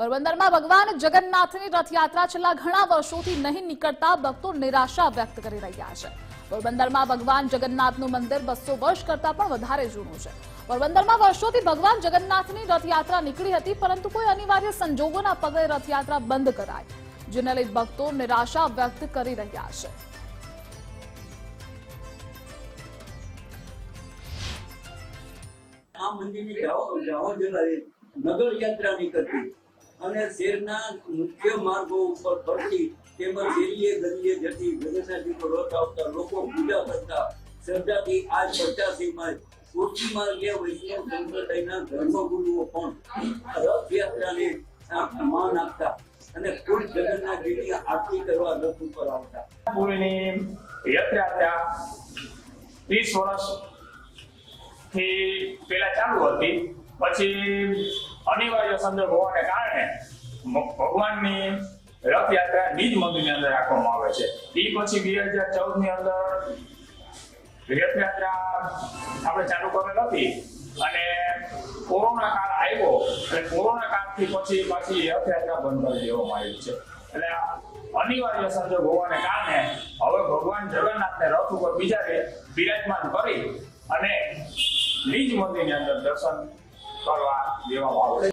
પોરબંદરમાં ભગવાન જગન્નાથની રથયાત્રા છેલ્લા ઘણા વર્ષોથી નહીં નીકળતા ભક્તો નિરાશા વ્યક્ત કરી રહ્યા છે। પોરબંદરમાં ભગવાન જગન્નાથનું મંદિર 200 વર્ષ કરતા પણ વધારે જૂનું છે। પોરબંદરમાં વર્ષોથી ભગવાન જગન્નાથની રથયાત્રા નીકળી હતી, પરંતુ કોઈ અનિવાર્ય સંજોગોના પગલે રથયાત્રા બંધ કરાઈ, જેને લઈ ભક્તો નિરાશા વ્યક્ત કરી રહ્યા છે। આ મંદિરની નગર યાત્રા નીકળતી અને શહેરના મુખ્ય માર્ગો ઉપર ફરતી તેમજ શેરીએ ગલીએ જતી જગન્નાથજી પર રથ આવતા લોકો પૂજા કરતા શ્રદ્ધાથી આજ 85માં કોચીમાં ગયા વૈષ્ણવ સંપ્રદાયના ધર્મગુરુઓ પણ રથયાત્રાને માન આપતા અને ખુદ જગન્નાથજીની આરતી કરવા રથ ઉપર આવતા। પૂરીની રથયાત્રા 30 વર્ષ થી પેલા ચાલુ હતી, પછી અનિવાર્ય સંજોગ હોવાને કારણે ભગવાનની રથયાત્રા નિજ મંદિરની અંદર રાખવામાં આવે છે। એ પછી 2014 ની અંદર રથયાત્રા આપણે ચાલુ કરેલ હતી અને કોરોના કાળ આવ્યો અને કોરોના કાળથી પછી પાછી રથયાત્રા બંધ કરી દેવામાં આવી છે। એટલે અનિવાર્ય સંજોગ હોવાને કારણે હવે ભગવાન જગન્નાથને રથ ઉપર બિરાજમાન કરી અને નિજ મંદિરની અંદર દર્શન કરવા દેવામાં આવે છે।